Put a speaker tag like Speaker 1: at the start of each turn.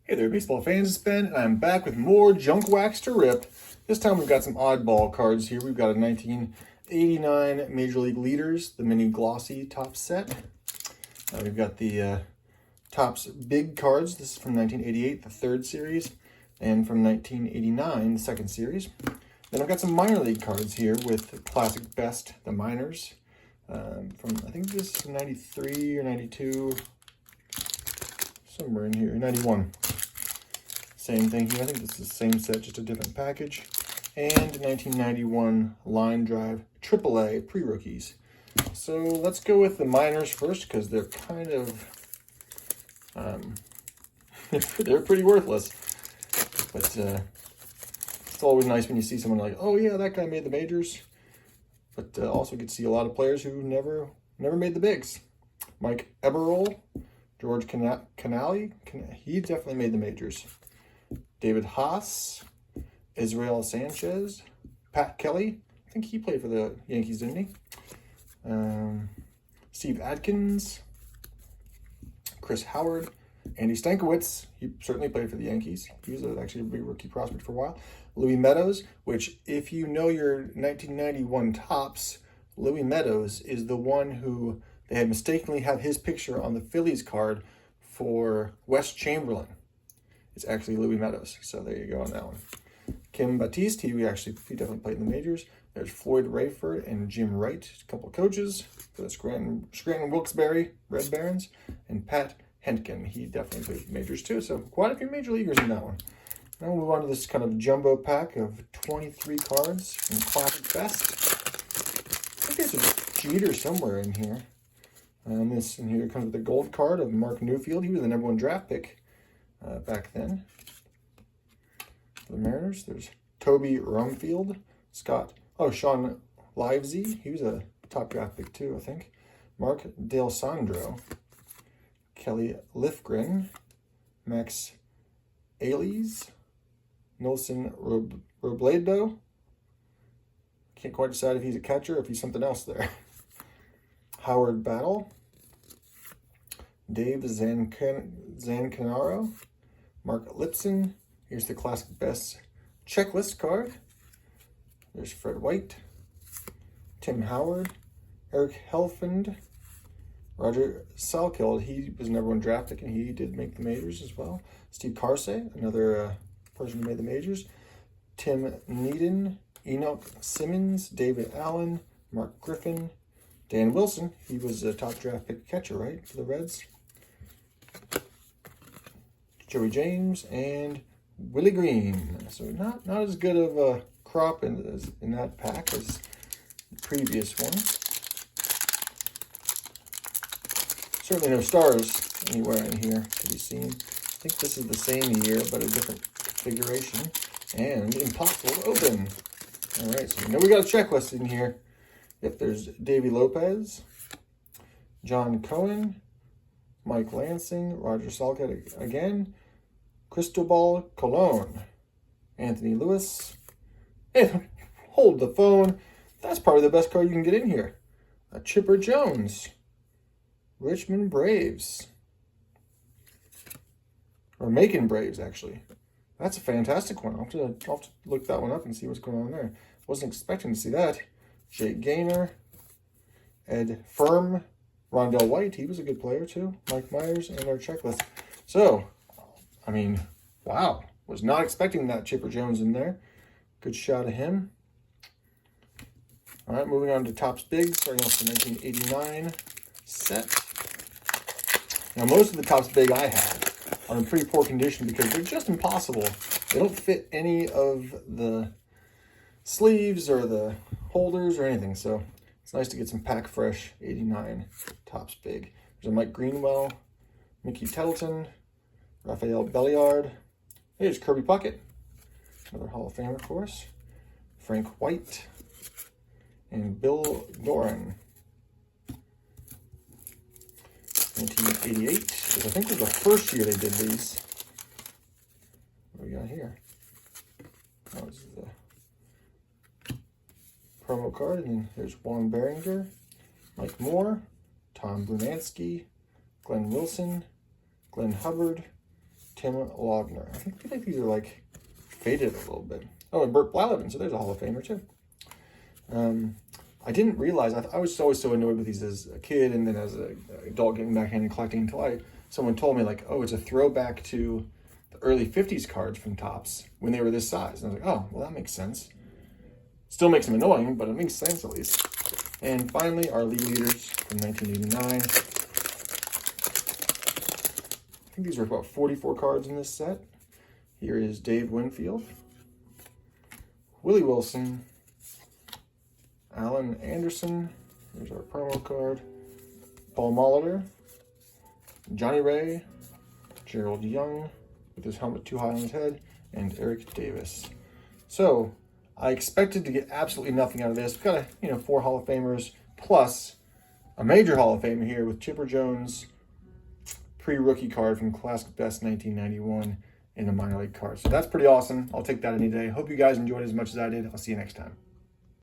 Speaker 1: Hey there, baseball fans, it's Ben, and I'm back with more junk wax to rip. This time we've got some oddball cards here. We've got a 1989 Major League Leaders, the mini glossy top set. We've got the Topps Big cards. This is from 1988, the third series, and from 1989, the second series. Then I've got some minor league cards here with Classic Best, the minors, from, I think this is 93 or 92, somewhere in here, 91. Same thing here. I think this is the same set, just a different package. And 1991 Line Drive AAA pre-rookies. So let's go with the minors first because they're kind of, they're pretty worthless. But it's always nice when you see someone like, oh yeah, that guy made the majors. But also get to see a lot of players who never made the bigs. Mike Eberle, George Canali, he definitely made the majors. David Haas, Israel Sanchez, Pat Kelly, I think he played for the Yankees, didn't he? Steve Adkins, Chris Howard, Andy Stankiewicz, he certainly played for the Yankees. He was actually a big rookie prospect for a while. Louis Meadows, which if you know your 1991 Topps, Louis Meadows is the one who they had mistakenly had his picture on the Phillies card for Wes Chamberlain. It's actually Louis Meadows, so there you go on that one. Kim Batiste, he definitely played in the majors. There's Floyd Rayford and Jim Wright, a couple of coaches for the Scranton Wilkes-Barre Red Barons, and Pat Hentgen, he definitely played the majors too, so quite a few major leaguers in that one. Now we'll move on to this kind of jumbo pack of 23 cards from Classic Best. I think there's a Jeter somewhere in here. This in here comes with the gold card of Mark Newfield. He was the #1 draft pick back then. For the Mariners, there's Toby Rumfield, Sean Livesey. He was a top draft pick too, I think. Mark D'Alessandro, Kelly Lifgren, Max Ayles, Nelson Robledo. Can't quite decide if he's a catcher or if he's something else there. Howard Battle, Dave Zancanaro, Mark Lipson. Here's the Classic Best checklist card. There's Fred White, Tim Howard, Eric Helfand, Roger Salkild. He was #1 draft pick and he did make the majors as well. Steve Karsay, another person who made the majors. Tim Needham, Enoch Simmons, David Allen, Mark Griffin, Dan Wilson. He was a top draft pick catcher, right, for the Reds. Joey James and Willie Green. So not as good of a crop in that pack as the previous one. Certainly no stars anywhere in here to be seen. I think this is the same year, but a different configuration. And impossible to open. All right, so we know we got a checklist in here. Yep, there's Davey Lopez, John Cohen, Mike Lansing, Roger Salkett again, Cristobal Colon, Anthony Lewis. Hey, hold the phone. That's probably the best card you can get in here. A Chipper Jones, Richmond Braves, or Macon Braves, actually. That's a fantastic one. I'll have to look that one up and see what's going on there. Wasn't expecting to see that. Jake Gaynor, Ed Firm, Rondell White, he was a good player too. Mike Myers, and our checklist. So, I mean, wow. Was not expecting that Chipper Jones in there. Good shot of him. All right, moving on to Topps Big, starting off the 1989 set. Now, most of the Topps Big I had are in pretty poor condition because they're just impossible. They don't fit any of the sleeves or the holders or anything, so it's nice to get some pack fresh 89 Topps Big. There's a Mike Greenwell, Mickey Tettleton, Rafael Belliard. Here's Kirby Puckett, another Hall of Famer, of course. Frank White and Bill Doran. 1988, which I think was the first year they did these. What do we got here? Oh, this is the promo card, and then there's Juan Berenger, Mike Moore, Tom Brunansky, Glenn Wilson, Glenn Hubbard, Tim Logner. I think these are like faded a little bit. Oh, and Burt Blyleven, so there's a Hall of Famer too. I didn't realize, I was always so annoyed with these as a kid and then as an adult getting back in and collecting until someone told me like, oh, it's a throwback to the early 50s cards from Topps when they were this size. And I was like, oh, well, that makes sense. Still makes them annoying, but it makes sense at least. And finally, our league leaders from 1989. I think these were about 44 cards in this set. Here is Dave Winfield, Willie Wilson, Alan Anderson, here's our promo card, Paul Molitor, Johnny Ray, Gerald Young with his helmet too high on his head, and Eric Davis. So I expected to get absolutely nothing out of this. We've got 4 Hall of Famers plus a major Hall of Famer here with Chipper Jones pre-rookie card from Classic Best 1991 in a minor league card. So that's pretty awesome. I'll take that any day. Hope you guys enjoyed it as much as I did. I'll see you next time.